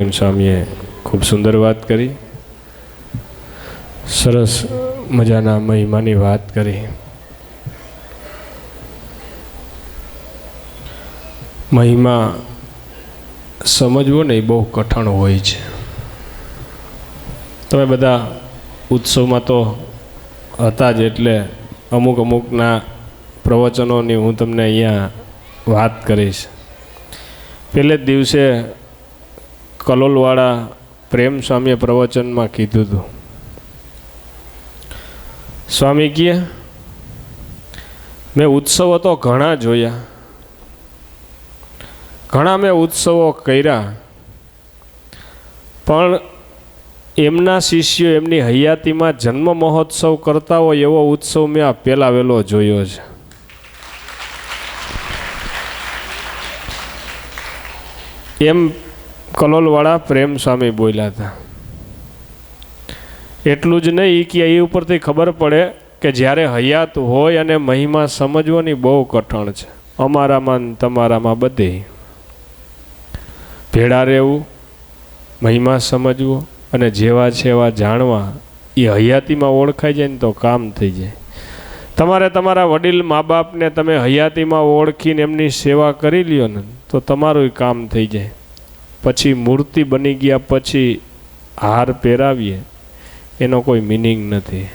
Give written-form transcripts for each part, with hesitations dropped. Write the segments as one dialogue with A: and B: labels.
A: સ્વામીએ ખૂબ સુંદર વાત કરી, સરસ મજાના મહિમાની વાત કરી. મહિમા સમજવો ને એ બહુ કઠણ હોય છે. તમે બધા ઉત્સવમાં તો હતા જ, એટલે અમુકના પ્રવચનોની હું તમને અહીંયા વાત કરીશ. પહેલે જ દિવસે કલોલવાળા પ્રેમ સ્વામીએ પ્રવચનમાં કીધું હતું. સ્વામી કહે, મેં ઉત્સવો તો ઘણા જોયા, ઘણા મેં ઉત્સવો કર્યા, પણ એમના શિષ્યો એમની હયાતીમાં જન્મ મહોત્સવ કરતા હોય એવો ઉત્સવ મેં આ પહેલા વહેલો જોયો છે. એમ કલોલવાળા પ્રેમ સ્વામી બોલ્યા હતા. એટલું જ નહીં કે એ ઉપરથી ખબર પડે કે જ્યારે હયાત હોય અને મહિમા સમજવાની બહુ કઠણ છે. અમારામાં તમારામાં બધે ભેળા રહેવું, મહિમા સમજવો અને જેવા છે એવા જાણવા, એ હયાતીમાં ઓળખાઈ જાય ને તો કામ થઈ જાય. તમારે તમારા વડીલ મા બાપને તમે હયાતીમાં ઓળખીને એમની સેવા કરી લ્યો ને તો તમારું કામ થઈ જાય. પછી મૂર્તિ બની ગયા પછી હાર પહેરાવીએ એનો કોઈ મિનિંગ નથી.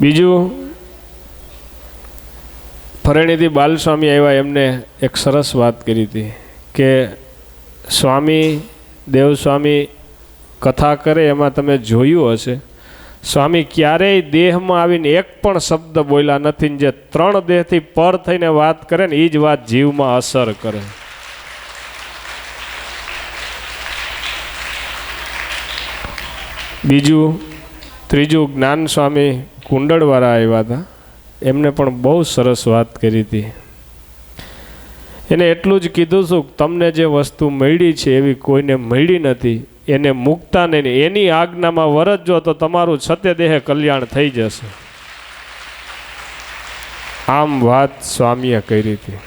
A: બીજું, ફરેણીથી બાલસ્વામી આવ્યા, એમને એક સરસ વાત કરી હતી કે સ્વામી દેવસ્વામી કથા કરે એમાં તમે જોયું હશે, સ્વામી ક્યારેય દેહમાં આવીને એક પણ શબ્દ બોલ્યા નથી. જે 3 દેહથી પર થઈને વાત કરે ને એ જ વાત જીવમાં અસર કરે. બીજું, ત્રીજું, જ્ઞાન સ્વામી કુંડળવાળા આવ્યા હતા, એમને પણ બહુ સરસ વાત કરી હતી. એને એટલું જ કીધું છું, તમને જે વસ્તુ મળી છે એવી કોઈને મળી નથી, એને મૂકતા નહીં, એની આજ્ઞામાં વરતજો તો તમારું સત્યદેહ કલ્યાણ થઈ જશે. આમ વાત સ્વામીએ કરી હતી.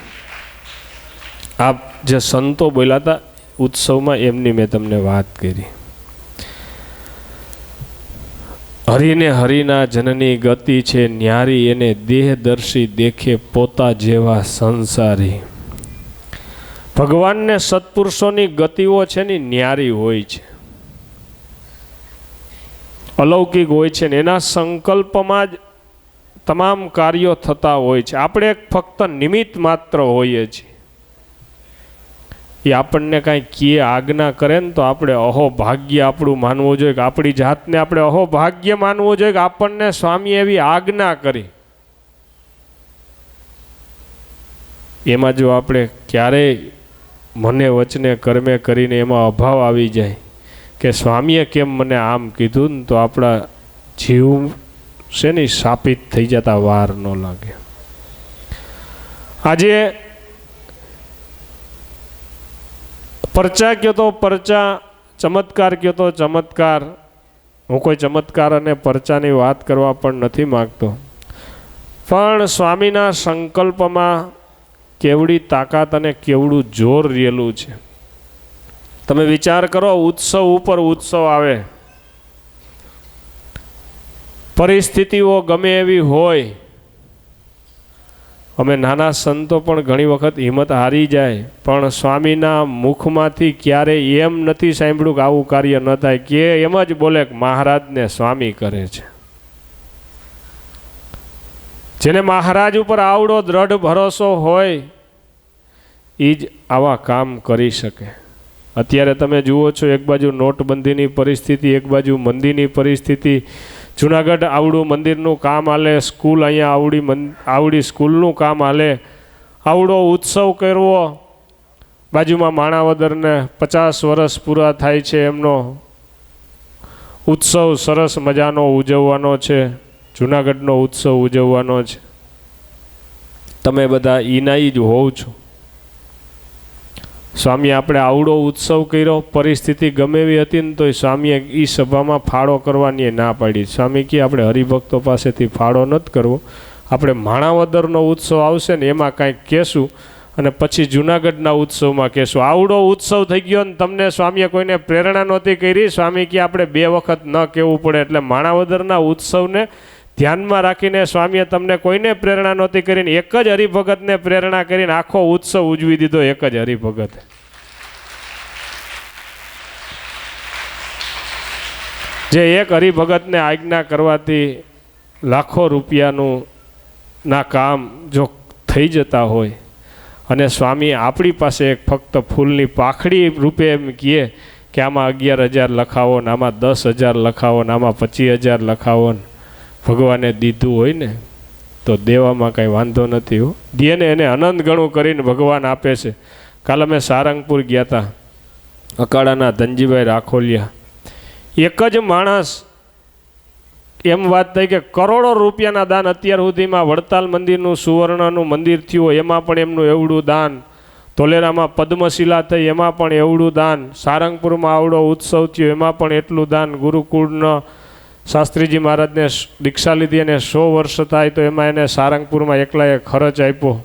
A: આ જે સંતો બોલ્યા હતા ઉત્સવમાં, એમની મેં તમને વાત કરી. હરિને હરિના જનની ગતિ છે ન્યારી, એને દેહદર્શી દેખે પોતા જેવા સંસારી. ભગવાનને સત્પુરુષોની ગતિઓ છે ને ન્યારી હોય છે, અલૌકિક હોય છે ને એના સંકલ્પમાં જ તમામ કાર્યો થતા હોય છે. આપણે ફક્ત નિમિત્ત માત્ર હોઈએ છીએ. એ આપણને કાંઈ કીએ, આજ્ઞા કરે ને તો આપણે અહોભાગ્ય આપણું માનવું જોઈએ, કે આપણી જાતને આપણે અહોભાગ્ય માનવું જોઈએ કે આપણને સ્વામી એવી આજ્ઞા કરી. એમાં જો આપણે ક્યારેય મને વચને કર્મે કરીને એમાં અભાવ આવી જાય કે સ્વામીએ કેમ મને આમ કીધું ને, તો આપણા જીવ છે ને શાપિત થઈ જતા વાર ન લાગે. આજે પરચા કયો તો પરચા, ચમત્કાર કયો તો ચમત્કાર. હું કોઈ ચમત્કાર અને પરચાની વાત કરવા પણ નથી માગતો, પણ સ્વામીના સંકલ્પમાં કેવડી તાકાત અને કેવડું જોર રહેલું છે. તમે વિચાર કરો, ઉત્સવ ઉપર ઉત્સવ આવે, પરિસ્થિતિઓ ગમે એવી હોય. અમે નાના સંતો પણ ઘણી વખત હિંમત હારી જાય, પણ સ્વામીના મુખમાંથી ક્યારેય એમ નથી સાંભળ્યું કે આવું કાર્ય ન થાય, કે એમ જ બોલે કે મહારાજને સ્વામી કરે છે. જેને મહારાજ ઉપર આવડો દ્રઢ ભરોસો હોય એ જ આવા કામ કરી શકે. અત્યારે તમે જુઓ છો, એક બાજુ નોટબંધીની પરિસ્થિતિ, એક બાજુ મંદીની પરિસ્થિતિ. જુનાગઢ આવડું મંદિરનું કામ હાલે, સ્કૂલ અહીંયા આવડી સ્કૂલનું કામ હાલે, આવડો ઉત્સવ કરવો. બાજુમાં માણાવદરને 50 વર્ષ પૂરા થાય છે, એમનો ઉત્સવ સરસ મજાનો ઉજવવાનો છે, જુનાગઢનો ઉત્સવ ઉજવવાનો છે. તમે બધા ઈનાઈ જ હોવ છો. સ્વામી આપણે આવડો ઉત્સવ કર્યો, પરિસ્થિતિ ગમે એવી હતી ને તો સ્વામીએ એ સભામાં ફાળો કરવાની ના પાડી. સ્વામી કહે આપણે હરિભક્તો પાસેથી ફાળો નથી કરવો, આપણે માણાવદરનો ઉત્સવ આવશે ને એમાં કાંઈક કહેશું અને પછી જુનાગઢના ઉત્સવમાં કહેશું. આવડો ઉત્સવ થઈ ગયો ને તમને સ્વામીએ કોઈને પ્રેરણા નહોતી કરી. સ્વામી કે આપણે 2 વખત ન કહેવું પડે. એટલે માણાવદરના ઉત્સવને ધ્યાનમાં રાખીને સ્વામીએ તમને કોઈને પ્રેરણા નહોતી કરીને એક જ હરિભગતને પ્રેરણા કરીને આખો ઉત્સવ ઉજવી દીધો. એક જ હરિભગત. જે એક હરિભગતને આજ્ઞા કરવાથી લાખો રૂપિયાનું ના કામ જો થઈ જતા હોય, અને સ્વામી આપણી પાસે એક ફક્ત ફૂલની પાખડી રૂપે એમ કહે કે આમાં 11,000 લખાવો ને આમાં 10,000 લખાવો ને આમાં 25,000 લખાવો ને ભગવાને દીધું હોય ને તો દેવામાં કાંઈ વાંધો નથી હો. દેને એને અનંત ગણું કરીને ભગવાન આપે છે. કાલે અમે સારંગપુર ગયા હતા. અકાળાના ધનજીભાઈ રાખોલિયા, એક જ માણસ એમ વાત થઈ કે કરોડો રૂપિયાના દાન અત્યાર સુધીમાં વડતાલ મંદિરનું સુવર્ણનું મંદિર થયું એમાં પણ એમનું એવડું દાન, ધોલેરામાં પદ્મશિલા થઈ એમાં પણ એવડું દાન, સારંગપુરમાં આવડો ઉત્સવ થયો એમાં પણ એટલું દાન, ગુરુકુળનો શાસ્ત્રીજી મહારાજને દીક્ષા લીધી અને 100 વર્ષ થાય તો એમાં એને સારંગપુરમાં એકલાએ ખર્ચ આપ્યો.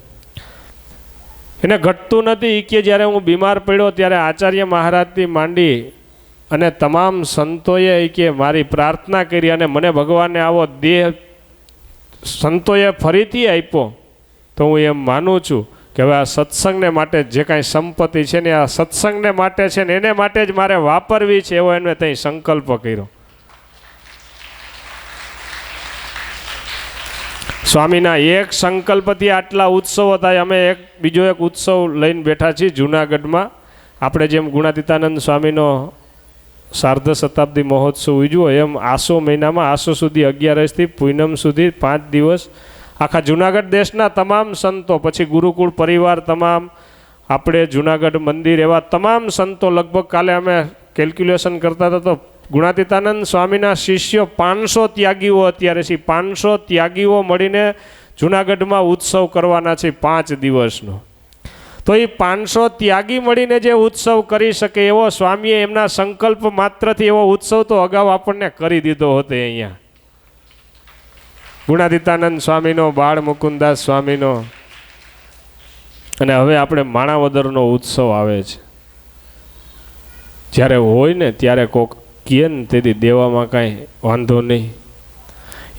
A: એને ઘટતું નથી કે જ્યારે હું બીમાર પડ્યો ત્યારે આચાર્ય મહારાજથી માંડી અને તમામ સંતોએ કે મારી પ્રાર્થના કરી અને મને ભગવાને આવો દેહ સંતોએ ફરીથી આપ્યો. તો હું એમ માનું છું કે હવે આ સત્સંગને માટે જે કાંઈ સંપત્તિ છે ને આ સત્સંગને માટે છે ને એને માટે જ મારે વાપરવી છે એવો એને ત્યાં સંકલ્પ કર્યો. સ્વામીના એક સંકલ્પથી આટલા ઉત્સવો થાય. અમે બીજો એક ઉત્સવ લઈને બેઠા છીએ જૂનાગઢમાં. આપણે જેમ ગુણાતીતાનંદ સ્વામીનો સાર્ધ શતાબ્દી મહોત્સવ ઉજવો એમ આસો મહિનામાં આસો સુધી 11 પૂનમ સુધી 5 દિવસ આખા જૂનાગઢ દેશના તમામ સંતો, પછી ગુરુકુળ પરિવાર તમામ, આપણે જૂનાગઢ મંદિર, એવા તમામ સંતો લગભગ કાલે અમે કેલ્ક્યુલેશન કરતા હતા તો ગુણાતીતાનંદ સ્વામીના શિષ્યો 500 ત્યાગીઓ અત્યારે છે. 500 ત્યાગીઓ મળીને જૂનાગઢમાં ઉત્સવ કરવાના છે 5 દિવસનો. તો એ 500 ત્યાગી મળીને જે ઉત્સવ કરી શકે એવો સ્વામીએ એમના સંકલ્પ માત્રથી એવો ઉત્સવ તો અગાઉ આપણને કરી દીધો હતો અહીંયા. ગુણાતીતાનંદ સ્વામીનો, બાળ મુકુદાસ સ્વામીનો, અને હવે આપણે માણાવદરનો ઉત્સવ આવે છે. જ્યારે હોય ને ત્યારે કોક કહે ને તેથી દેવામાં કાંઈ વાંધો નહીં.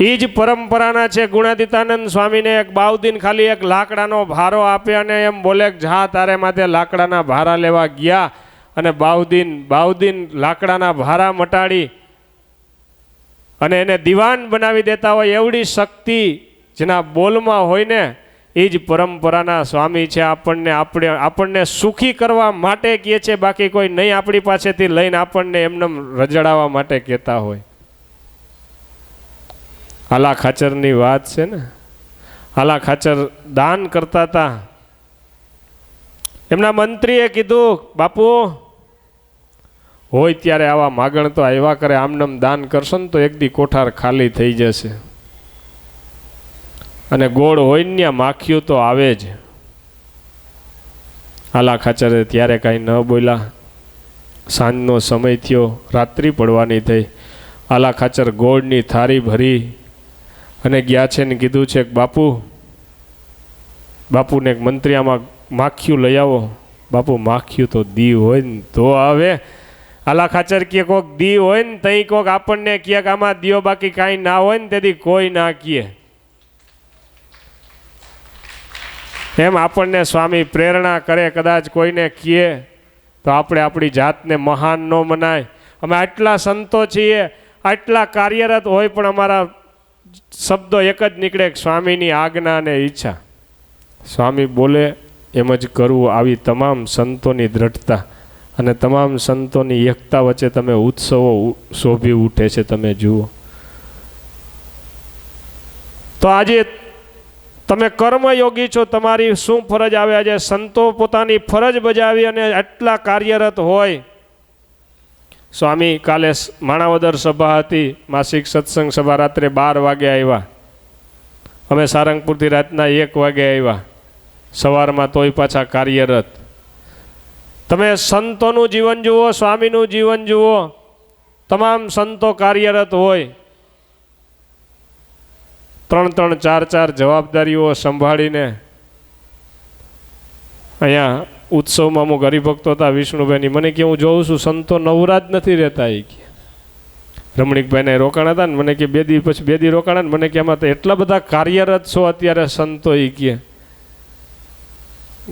A: એ જ પરંપરાના છે. ગુણાતીતાનંદ સ્વામીને એક બાઉદીન ખાલી એક લાકડાનો ભારો આપે અને એમ બોલે કે જા તારે માથે લાકડાના ભારા લેવા ગયા, અને બાઉદીન લાકડાના ભારા મટાડી અને એને દીવાન બનાવી દેતા હોય એવડી શક્તિ જેના બોલમાં હોય ને એ જ પરંપરાના સ્વામી છે. આપણને સુખી કરવા માટે કહે છે, બાકી કોઈ નહીં આપણી પાસેથી લઈને આપણને એમને રજડાવવા માટે કહેતા હોય. આલા ખાચરની વાત છે ને. આલા ખાચર દાન કરતા હતા. એમના મંત્રીએ કીધું બાપુ હોય ત્યારે આવા માગણ તો આવ્યા કરે, આમનામ દાન કરશો ને તો એક દી કોઠાર ખાલી થઈ જશે, અને ગોળ હોય ને ત્યાં માખીઓ તો આવે જ. આલા ખાચરે ત્યારે કાંઈ ન બોલ્યા. સાંજનો સમય થયો, રાત્રિ પડવાની થઈ. આલા ખાચર ગોળની થાળી ભરી અને ગયા છે ને કીધું છે કે બાપુને એક મંત્રી આમાં માખીયું લઈ આવો. બાપુ માખીયું તો દી હોય ને તો આવે. આલા ખાચર કે કોક દી હોય ને તઈ કોક આપણને કહે કે આમાં દિયો, બાકી કાંઈ ના હોય ને તેથી કોઈ ના કહે. એમ આપણને સ્વામી પ્રેરણા કરે. કદાચ કોઈને કહે તો આપણે આપણી જાતને મહાન ન મનાય. અમે આટલા સંતો છીએ, આટલા કાર્યરત હોય, પણ અમારા શબ્દો એક જ નીકળે, સ્વામીની આજ્ઞા અને ઈચ્છા. સ્વામી બોલે એમ જ કરવું. આવી તમામ સંતોની દ્રઢતા અને તમામ સંતોની એકતા વચ્ચે તમે ઉત્સવો શોભી ઉઠે છે. તમે જુઓ તો આજે તમે કર્મયોગી છો, તમારી શું ફરજ આવે? આજે સંતો પોતાની ફરજ બજાવી અને આટલા કાર્યરત હોય. સ્વામી કાલે માણાવદર સભા હતી, માસિક સત્સંગ સભા. રાત્રે 12 વાગે આવ્યા. અમે સારંગપુરથી રાતના 1 વાગે આવ્યા. સવારમાં તોય પાછા કાર્યરત. તમે સંતોનું જીવન જુઓ, સ્વામીનું જીવન જુઓ. તમામ સંતો કાર્યરત હોય. 3-3, 4-4 જવાબદારીઓ સંભાળીને અહીંયા ઉત્સવમાં અમુક હરિભક્તો હતા વિષ્ણુભાઈની, મને કે હું જોઉં છું સંતો નવરા જ નથી રહેતા. એ કે રમણીકભાઈને રોકાણ હતા ને, મને કે બે દી પછી બે દી રોકાણા ને, મને કે એમાં તો એટલા બધા કાર્યરત છો અત્યારે સંતો. એ કે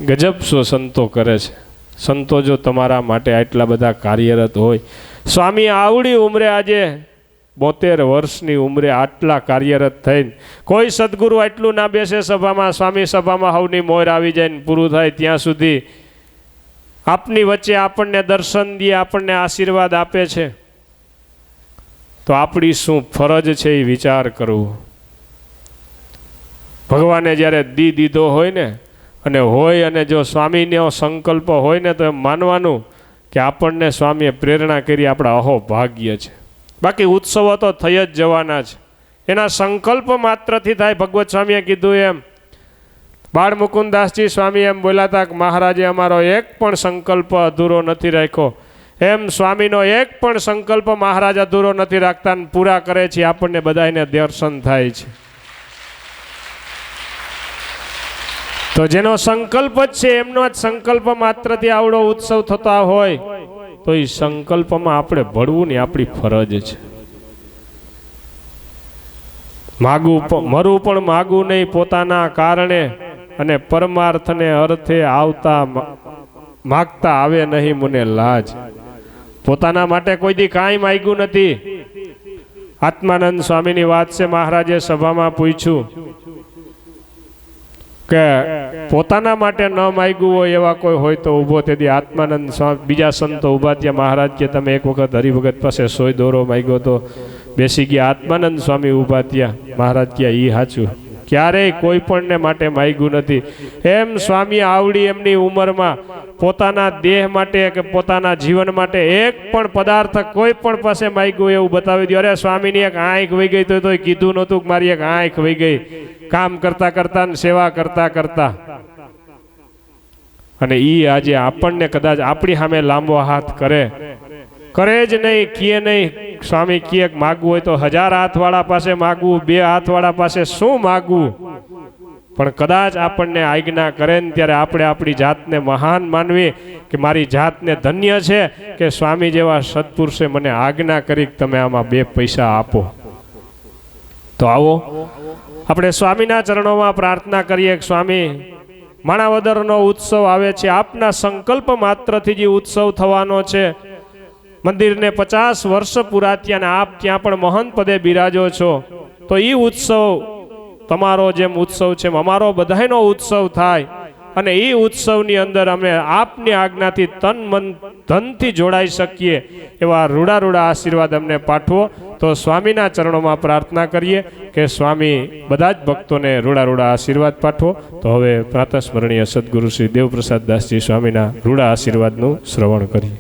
A: ગજબ શું સંતો કરે છે. સંતો જો તમારા માટે આટલા બધા કાર્યરત હોય, સ્વામી આવડી ઉંમરે આજે 72 વર્ષની ઉંમરે આટલા કાર્યરત થઈને, કોઈ સદગુરુ આટલું ના બેસે સભામાં, સ્વામી સભામાં હવની મોર આવી જાય ને પૂરું થાય ત્યાં સુધી આપની વચ્ચે આપણને દર્શન દે, આપણને આશીર્વાદ આપે છે. તો આપણી શું ફરજ છે એ વિચાર કરવો. ભગવાને જ્યારે દીધો હોય ને અને જો સ્વામીનો સંકલ્પ હોય ને, તો એમ માનવાનું કે આપણને સ્વામીએ પ્રેરણા કરી, આપણા અહો ભાગ્ય છે. બાકી ઉત્સવો તો થઈ જ જવાના છે, એના સંકલ્પ માત્રથી થાય. ભગવત સ્વામીએ કીધું એમ, બાળ મુકુંદાસજી સ્વામી એમ બોલ્યા હતા કે મહારાજે અમારો એક પણ સંકલ્પ અધૂરો નથી રાખ્યો. એમ સ્વામીનો એક પણ સંકલ્પ મહારાજ અધૂરો નથી રાખતા ને પૂરા કરે છે. આપણને બધાને દર્શન થાય છે. તો જેનો સંકલ્પ જ છે, એમનો જ સંકલ્પ માત્રથી આવડો ઉત્સવ થતા હોય, તો એ સંકલ્પમાં આપણે ભળવું ને આપણી ફરજ છે. મરવું પણ માગવું નહીં પોતાના કારણે, અને પરમાર્થને અર્થે આવતા માગતા આવે નહીં મને લાજ. પોતાના માટે કોઈ દી કાંઈ માગ્યું નથી. આત્માનંદ સ્વામીની વાત છે, મહારાજે સભામાં પૂછ્યું કે પોતાના માટે ન માગ્યું હોય એવા કોઈ હોય તો ઊભો. તેથી આત્માનંદ સ્વામી બીજા સંતો ઊભા થયા. મહારાજ કે તમે એક વખત હરિભગત પાસે સોય દોરો માગ્યો તો બેસી ગયા. આત્માનંદ સ્વામી ઊભા થયા. મહારાજ કહ્યા ઈ સાચું, ક્યારેય કોઈ પણને માટે માગ્યું નથી. એમ સ્વામી આવડી એમની ઉંમરમાં પોતાના દેહ માટે કે પોતાના જીવન માટે એક પણ પદાર્થ કોઈ પણ પાસે માગ્યું એવું બતાવી દો. અરે સ્વામીની એક આંખ વહી ગઈ તો કીધું નહોતું કે મારી એક આંખ વહી ગઈ, કામ કરતા કરતા ને સેવા કરતા કરતા. અને ઈ આજે આપણને કદાચ આપણી સામે લાંબો હાથ કરે જ નહીં, કીએ નહીં. સ્વામી કીએ માગવું હોય તો 1000 હાથવાળા પાસે માગવું, 2 હાથવાળા પાસે શું માગવું. પણ કદાચ આપણને આજ્ઞા કરે ને ત્યારે આપણે આપણી જાતને મહાન માનવી કે મારી જાતને ધન્ય છે કે સ્વામી જેવા સત્પુરુષે મને આજ્ઞા કરી કે તમે આમાં 2 પૈસા આપો. તો આવો આપણે સ્વામીના ચરણોમાં પ્રાર્થના કરીએ કે સ્વામી, માણાવદરનો ઉત્સવ આવે છે, આપના સંકલ્પ માત્રથી જે ઉત્સવ થવાનો છે, મંદિરને 50 વર્ષ પૂરા થયા ને આપ ત્યાં પણ મહંત પદે બિરાજો છો, તો એ ઉત્સવ તમારો જેમ ઉત્સવ છે અમારો બધાયનો ઉત્સવ થાય. અને એ ઉત્સવની અંદર અમે આપની આજ્ઞાથી તન મન ધનથી જોડાઈ શકીએ એવા રૂડા આશીર્વાદ અમને પાઠવો. તો સ્વામીના ચરણોમાં પ્રાર્થના કરીએ કે સ્વામી બધા જ ભક્તોને રૂડા આશીર્વાદ પાઠવો. તો હવે પ્રાતઃસ્મરણીય સદગુરુ શ્રી દેવપ્રસાદ દાસજી સ્વામીના રૂડા આશીર્વાદનું શ્રવણ કરીએ.